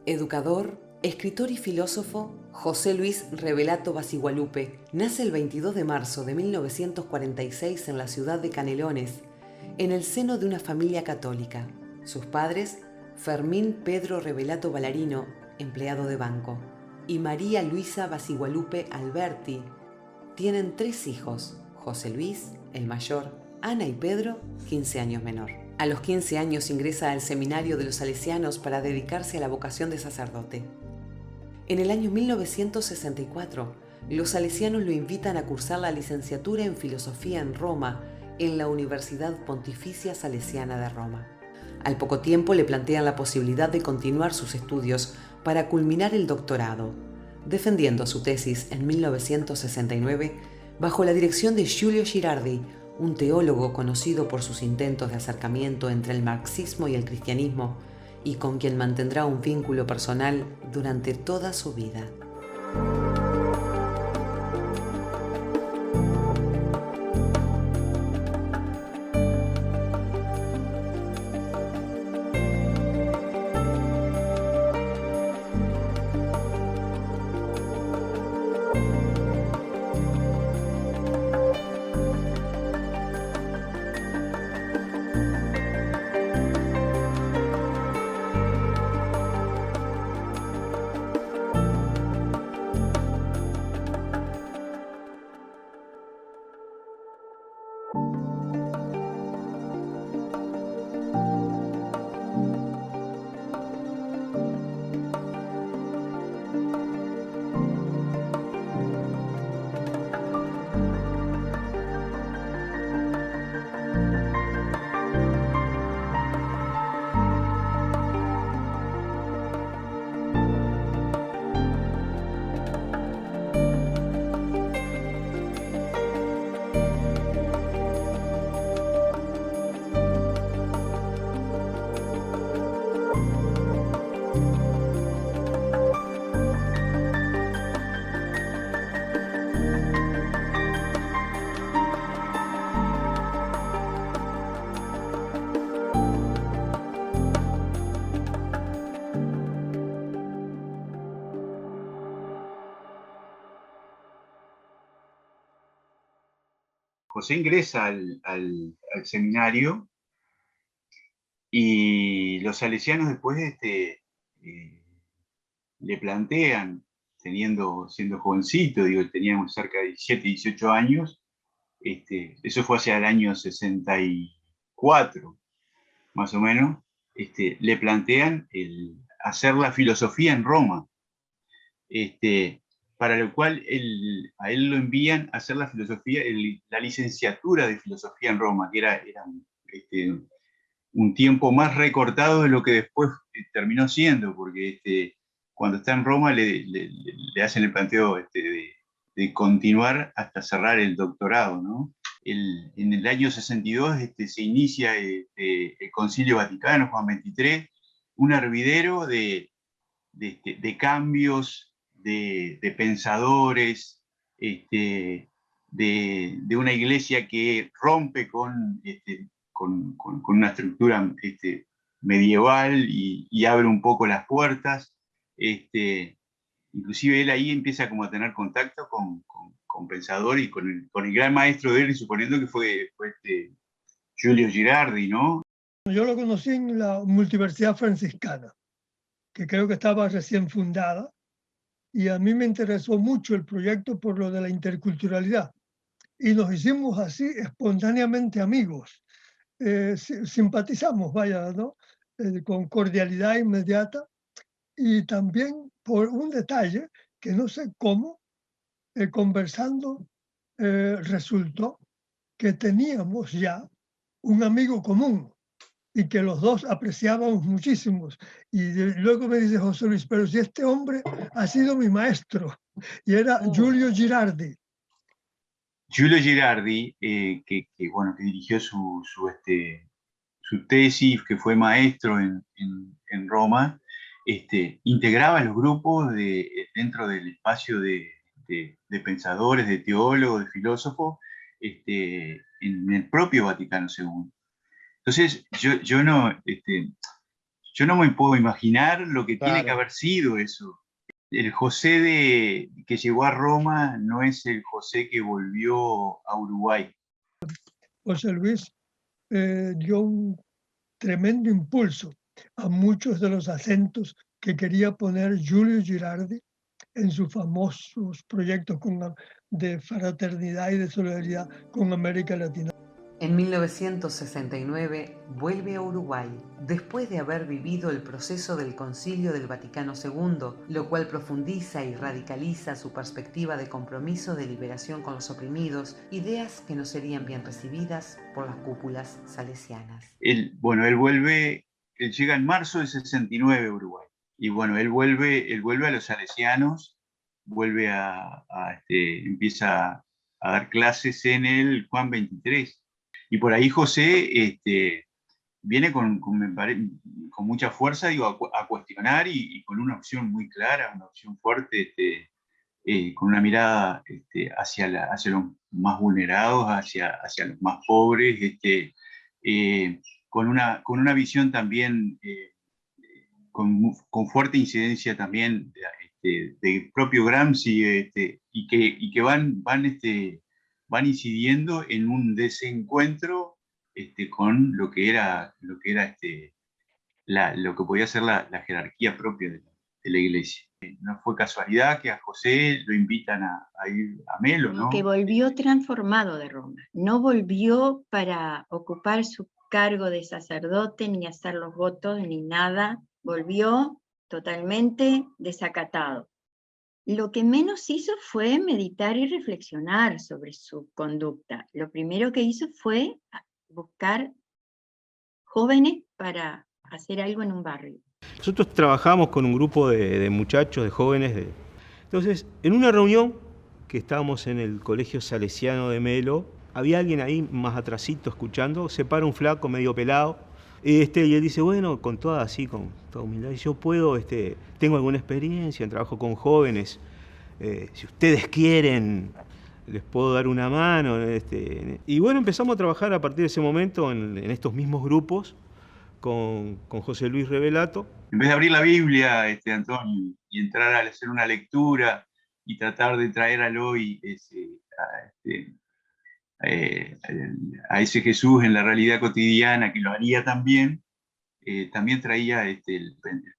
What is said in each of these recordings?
Educador, escritor y filósofo, José Luis Revelato Basigualupe nace el 22 de marzo de 1946 en la ciudad de Canelones, en el seno de una familia católica. Sus padres, Fermín Pedro Revelato Ballarino, empleado de banco, y María Luisa Basigualupe Alberti, tienen 3 hijos, José Luis, el mayor, Ana y Pedro, 15 años menor. A los 15 años ingresa al seminario de los salesianos para dedicarse a la vocación de sacerdote. En el año 1964, los salesianos lo invitan a cursar la licenciatura en Filosofía en Roma, en la Universidad Pontificia Salesiana de Roma. Al poco tiempo le plantean la posibilidad de continuar sus estudios para culminar el doctorado, defendiendo su tesis en 1969 bajo la dirección de Giulio Girardi, un teólogo conocido por sus intentos de acercamiento entre el marxismo y el cristianismo, y con quien mantendrá un vínculo personal durante toda su vida. José ingresa al seminario y los salesianos después le plantean, siendo jovencito, digo, teníamos cerca de 17, 18 años, eso fue hacia el año 64, más o menos, le plantean hacer la filosofía en Roma, para lo cual a él lo envían a hacer la filosofía, la licenciatura de filosofía en Roma, que era un tiempo más recortado de lo que después terminó siendo, porque cuando está en Roma le hacen el planteo de continuar hasta cerrar el doctorado, ¿no? En el año 62 se inicia el Concilio Vaticano, Juan XXIII, un hervidero de cambios, de pensadores, de una iglesia que rompe con una estructura medieval y abre un poco las puertas. Inclusive él ahí empieza como a tener contacto con pensadores y con el gran maestro de él, suponiendo que fue Giulio Girardi, ¿no? Yo lo conocí en la Multiversidad Franciscana, que creo que estaba recién fundada, y a mí me interesó mucho el proyecto por lo de la interculturalidad. Y nos hicimos así espontáneamente amigos. Simpatizamos, vaya, ¿no? Con cordialidad inmediata. Y también por un detalle que no sé cómo, conversando, resultó que teníamos ya un amigo común y que los dos apreciábamos muchísimos. Y luego me dice José Luis, pero si este hombre ha sido mi maestro, y era Giulio Girardi. Giulio Girardi, bueno, que dirigió su tesis, que fue maestro en Roma, integraba los grupos dentro del espacio de pensadores, de teólogos, de filósofos, en el propio Vaticano II. Entonces, yo yo no me puedo imaginar lo que tiene que Claro. haber sido eso. El José que llegó a Roma no es el José que volvió a Uruguay. José Luis dio un tremendo impulso a muchos de los acentos que quería poner Giulio Girardi en sus famosos proyectos de fraternidad y de solidaridad con América Latina. En 1969 vuelve a Uruguay, después de haber vivido el proceso del Concilio del Vaticano II, lo cual profundiza y radicaliza su perspectiva de compromiso de liberación con los oprimidos, ideas que no serían bien recibidas por las cúpulas salesianas. Él llega en marzo del 69 a Uruguay, y bueno, él vuelve a los salesianos, empieza a dar clases en el Juan 23. Y por ahí José viene con mucha fuerza, digo, a cuestionar y con una opción muy clara, una opción fuerte, con una mirada hacia los más vulnerados, hacia los más pobres, con una visión también con fuerte incidencia también del propio Gramsci, y que van incidiendo en un desencuentro con lo que era lo que podía ser la jerarquía propia de la iglesia. No fue casualidad que a José lo invitan a ir a Melo, ¿no? Que volvió transformado de Roma, no volvió para ocupar su cargo de sacerdote, ni hacer los votos, ni nada, volvió totalmente desacatado. Lo que menos hizo fue meditar y reflexionar sobre su conducta. Lo primero que hizo fue buscar jóvenes para hacer algo en un barrio. Nosotros trabajamos con un grupo de muchachos, de jóvenes. Entonces, en una reunión que estábamos en el Colegio Salesiano de Melo, había alguien ahí más atrasito escuchando, se para un flaco medio pelado, y él dice, bueno, con toda humildad, yo tengo alguna experiencia en trabajo con jóvenes, si ustedes quieren, les puedo dar una mano. Y bueno, empezamos a trabajar a partir de ese momento en estos mismos grupos con José Luis Revelato. En vez de abrir la Biblia, Antonio, y entrar a hacer una lectura y tratar de traer al hoy a ese Jesús en la realidad cotidiana, que lo haría también traía el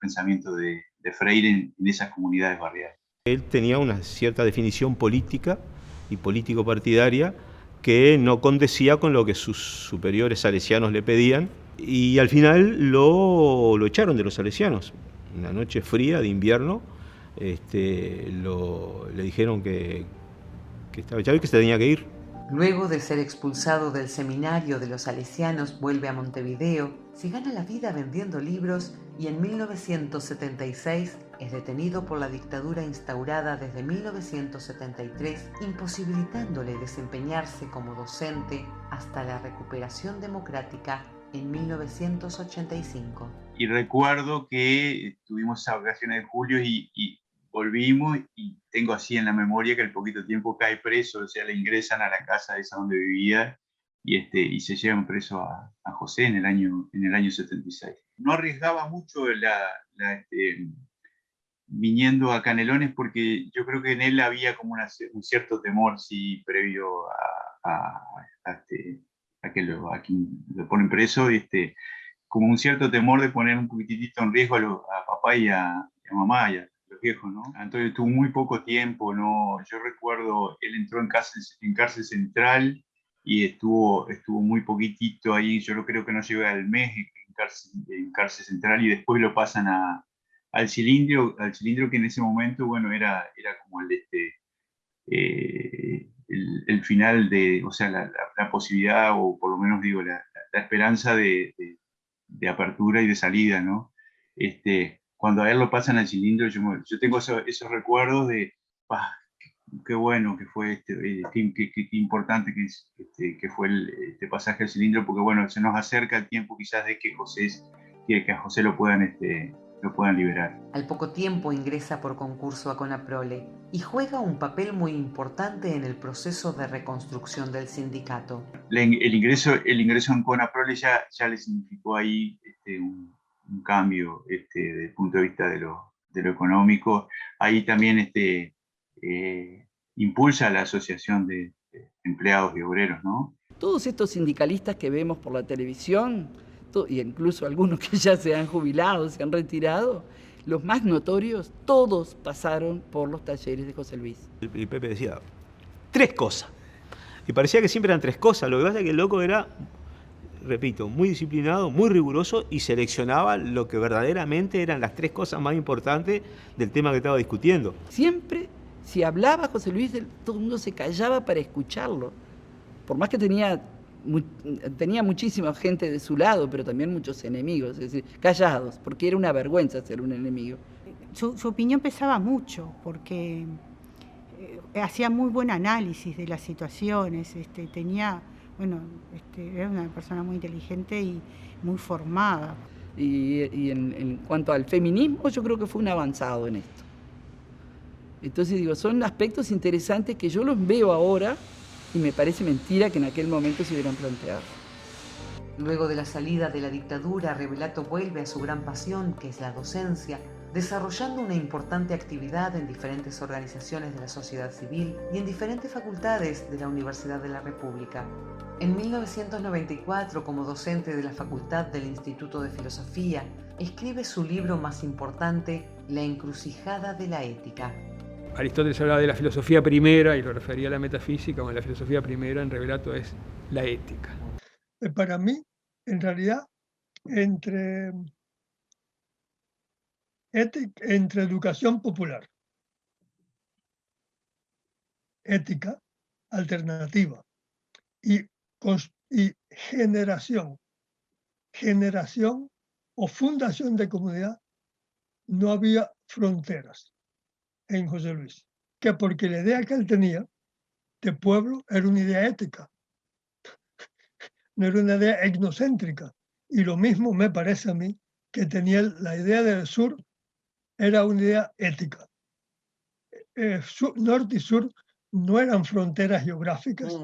pensamiento de Freire en esas comunidades barriales. Él tenía una cierta definición política y político-partidaria que no condecía con lo que sus superiores salesianos le pedían, y al final lo echaron de los salesianos. Una noche fría de invierno le dijeron que estaba echado y que se tenía que ir. Luego de ser expulsado del seminario de los salesianos, vuelve a Montevideo, se gana la vida vendiendo libros y en 1976 es detenido por la dictadura instaurada desde 1973, imposibilitándole desempeñarse como docente hasta la recuperación democrática en 1985. Y recuerdo que tuvimos esas vacaciones de julio y volvimos, y tengo así en la memoria que al poquito tiempo cae preso, o sea, le ingresan a la casa esa donde vivía y se llevan preso a José en el año 76. No arriesgaba mucho viniendo a Canelones porque yo creo que en él había como un cierto temor, sí, previo a quien lo ponen preso, como un cierto temor de poner un poquitito en riesgo a papá y a mamá y a los viejos, ¿no? Entonces tuvo muy poco tiempo, ¿no? Yo recuerdo, él entró en cárcel central y estuvo muy poquitito ahí, yo creo que no llegó al mes en cárcel central, y después lo pasan al cilindro que en ese momento, bueno, era como el final o sea, la posibilidad, o por lo menos digo, la esperanza de apertura y de salida, ¿no? Cuando a él lo pasan al cilindro, yo tengo esos recuerdos de, qué bueno que fue, qué importante que fue este pasaje al cilindro, porque bueno, se nos acerca el tiempo quizás de que a José lo puedan liberar. Al poco tiempo ingresa por concurso a Conaprole y juega un papel muy importante en el proceso de reconstrucción del sindicato. El ingreso en Conaprole ya le significó ahí un cambio desde el punto de vista de lo económico. Ahí también impulsa la Asociación de Empleados y Obreros, ¿no? Todos estos sindicalistas que vemos por la televisión, y incluso algunos que ya se han jubilado, se han retirado, los más notorios, todos pasaron por los talleres de José Luis. Y Pepe decía, 3 cosas. Y parecía que siempre eran 3 cosas. Lo que pasa es que el loco era, repito, muy disciplinado, muy riguroso y seleccionaba lo que verdaderamente eran las 3 cosas más importantes del tema que estaba discutiendo. Siempre, si hablaba José Luis, todo el mundo se callaba para escucharlo. Por más que tenía muchísima gente de su lado, pero también muchos enemigos, es decir, callados, porque era una vergüenza ser un enemigo. Su opinión pesaba mucho, porque hacía muy buen análisis de las situaciones, era una persona muy inteligente y muy formada. Y en cuanto al feminismo, yo creo que fue un avanzado en esto. Entonces digo, son aspectos interesantes que yo los veo ahora y me parece mentira que en aquel momento se hubieran planteado. Luego de la salida de la dictadura, Revelato vuelve a su gran pasión, que es la docencia, desarrollando una importante actividad en diferentes organizaciones de la sociedad civil y en diferentes facultades de la Universidad de la República. En 1994, como docente de la Facultad del Instituto de Filosofía, escribe su libro más importante, La encrucijada de la ética. Aristóteles hablaba de la filosofía primera y lo refería a la metafísica, o la filosofía primera en Revelato es la ética. Para mí, en realidad, entre educación popular, ética alternativa y generación o fundación de comunidad, no había fronteras en José Luis, que porque la idea que él tenía de pueblo era una idea ética, no era una idea etnocéntrica. Y lo mismo me parece a mí que tenía la idea del sur, era una idea ética. Norte y sur no eran fronteras geográficas,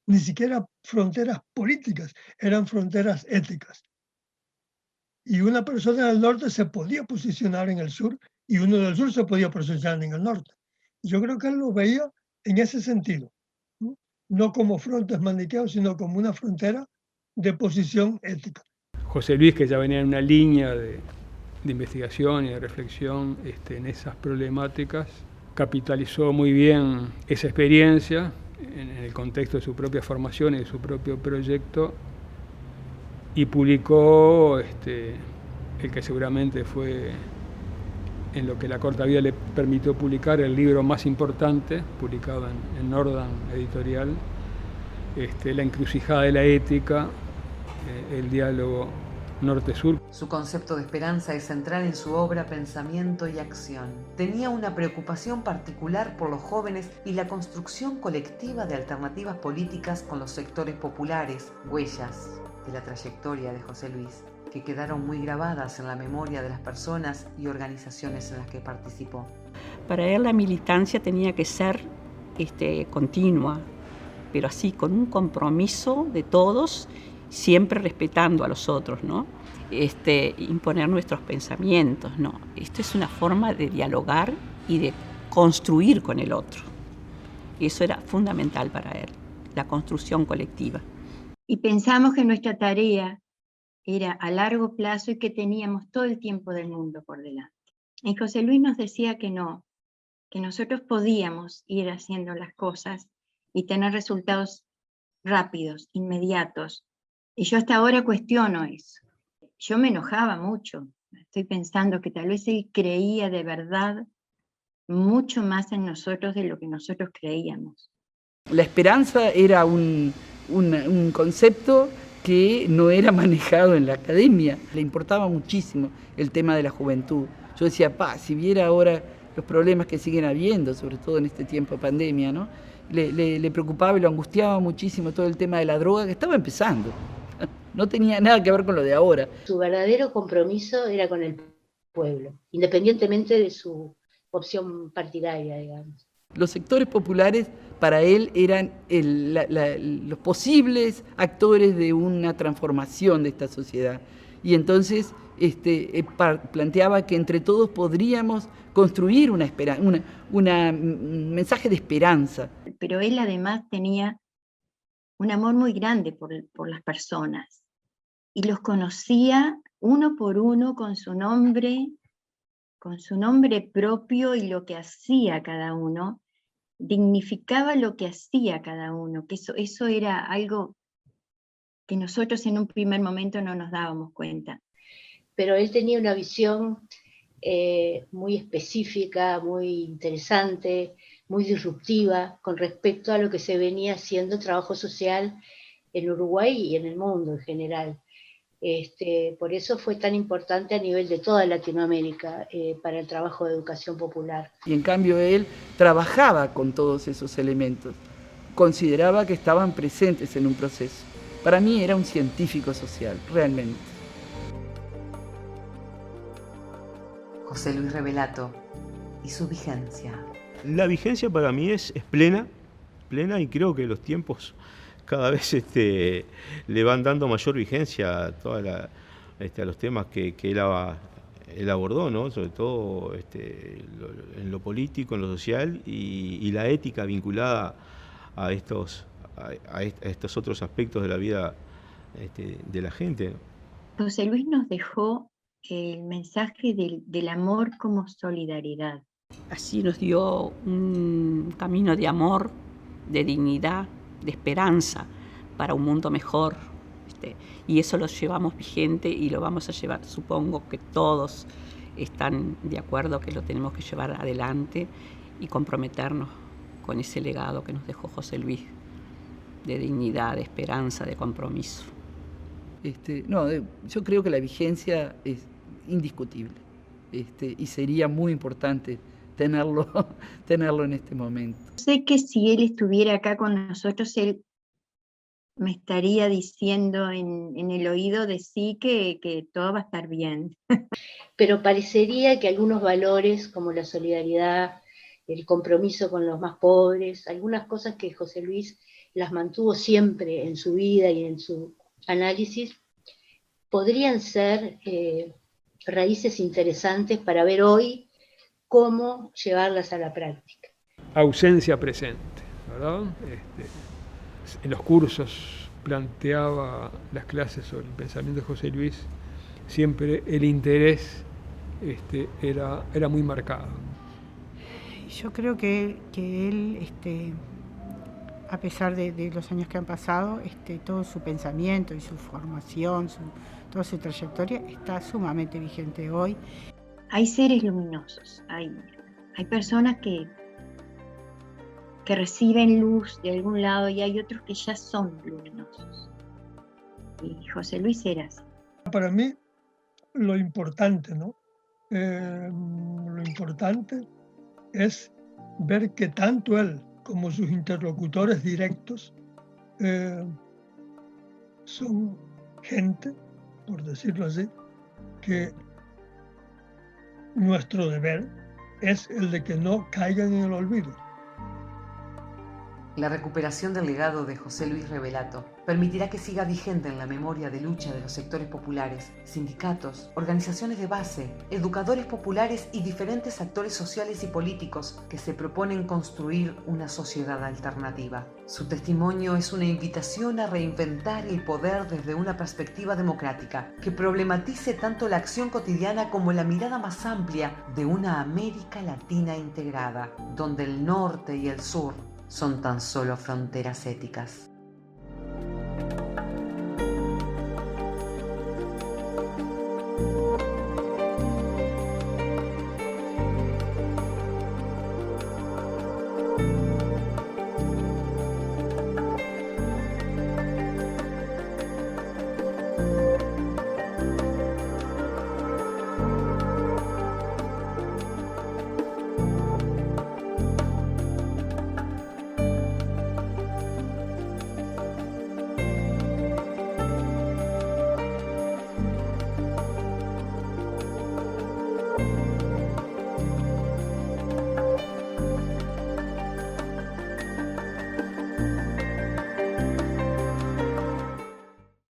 ni siquiera fronteras políticas, eran fronteras éticas. Y una persona del norte se podía posicionar en el sur y uno del sur se podía posicionar en el norte. Yo creo que él lo veía en ese sentido, no como frontes maniqueos, sino como una frontera de posición ética. José Luis, que ya venía en una línea de investigación y de reflexión en esas problemáticas, capitalizó muy bien esa experiencia en el contexto de su propia formación y de su propio proyecto, y publicó el que seguramente fue, en lo que la corta vida le permitió publicar, el libro más importante, publicado en Nordan Editorial, La encrucijada de la ética, el diálogo norte-sur. Su concepto de esperanza es central en su obra, pensamiento y acción. Tenía una preocupación particular por los jóvenes y la construcción colectiva de alternativas políticas con los sectores populares, huellas de la trayectoria de José Luis, que quedaron muy grabadas en la memoria de las personas y organizaciones en las que participó. Para él la militancia tenía que ser continua, pero así con un compromiso de todos, siempre respetando a los otros, ¿no? Imponer nuestros pensamientos, ¿no? Esto es una forma de dialogar y de construir con el otro. Y eso era fundamental para él, la construcción colectiva. Y pensamos que nuestra tarea era a largo plazo y que teníamos todo el tiempo del mundo por delante. Y José Luis nos decía que no, que nosotros podíamos ir haciendo las cosas y tener resultados rápidos, inmediatos. Y yo hasta ahora cuestiono eso. Yo me enojaba mucho. Estoy pensando que tal vez él creía de verdad mucho más en nosotros de lo que nosotros creíamos. La esperanza era un concepto que no era manejado en la academia. Le importaba muchísimo el tema de la juventud. Yo decía, si viera ahora los problemas que siguen habiendo, sobre todo en este tiempo de pandemia, ¿no? Le preocupaba y lo angustiaba muchísimo todo el tema de la droga, que estaba empezando. No tenía nada que ver con lo de ahora. Su verdadero compromiso era con el pueblo, independientemente de su opción partidaria, digamos. Los sectores populares para él eran los posibles actores de una transformación de esta sociedad. Y entonces planteaba que entre todos podríamos construir un mensaje de esperanza. Pero él además tenía un amor muy grande por las personas y los conocía uno por uno con su nombre propio, y lo que hacía cada uno, dignificaba lo que hacía cada uno, que eso era algo que nosotros en un primer momento no nos dábamos cuenta. Pero él tenía una visión muy específica, muy interesante, muy disruptiva con respecto a lo que se venía haciendo trabajo social en Uruguay y en el mundo en general. Por eso fue tan importante a nivel de toda Latinoamérica para el trabajo de educación popular. Y en cambio él trabajaba con todos esos elementos, consideraba que estaban presentes en un proceso. Para mí era un científico social, realmente. José Luis Revelato y su vigencia. La vigencia para mí es plena, y creo que los tiempos cada vez le van dando mayor vigencia a, a los temas que él abordó, ¿no? Sobre todo en lo político, en lo social y la ética vinculada a estos otros aspectos de la vida de la gente. José Luis nos dejó el mensaje del amor como solidaridad. Así nos dio un camino de amor, de dignidad, de esperanza para un mundo mejor. Y eso lo llevamos vigente y lo vamos a llevar, supongo que todos están de acuerdo que lo tenemos que llevar adelante y comprometernos con ese legado que nos dejó José Luis, de dignidad, de esperanza, de compromiso. Yo creo que la vigencia es indiscutible, y sería muy importante tenerlo en este momento. Sé que si él estuviera acá con nosotros, él me estaría diciendo en el oído de sí que todo va a estar bien. Pero parecería que algunos valores como la solidaridad, el compromiso con los más pobres, algunas cosas que José Luis las mantuvo siempre en su vida y en su análisis, podrían ser raíces interesantes para ver hoy cómo llevarlas a la práctica. Ausencia presente, ¿verdad? En los cursos planteaba las clases sobre el pensamiento de José Luis, siempre el interés era muy marcado. Yo creo que él, a pesar de los años que han pasado, todo su pensamiento y su formación, toda su trayectoria está sumamente vigente hoy. Hay seres luminosos, hay personas que reciben luz de algún lado y hay otros que ya son luminosos. Y José Luis era así. Para mí, lo importante, ¿no? Lo importante es ver que tanto él como sus interlocutores directos son gente, por decirlo así, que nuestro deber es el de que no caigan en el olvido. La recuperación del legado de José Luis Revelato permitirá que siga vigente en la memoria de lucha de los sectores populares, sindicatos, organizaciones de base, educadores populares y diferentes actores sociales y políticos que se proponen construir una sociedad alternativa. Su testimonio es una invitación a reinventar el poder desde una perspectiva democrática que problematice tanto la acción cotidiana como la mirada más amplia de una América Latina integrada, donde el norte y el sur son tan solo fronteras éticas.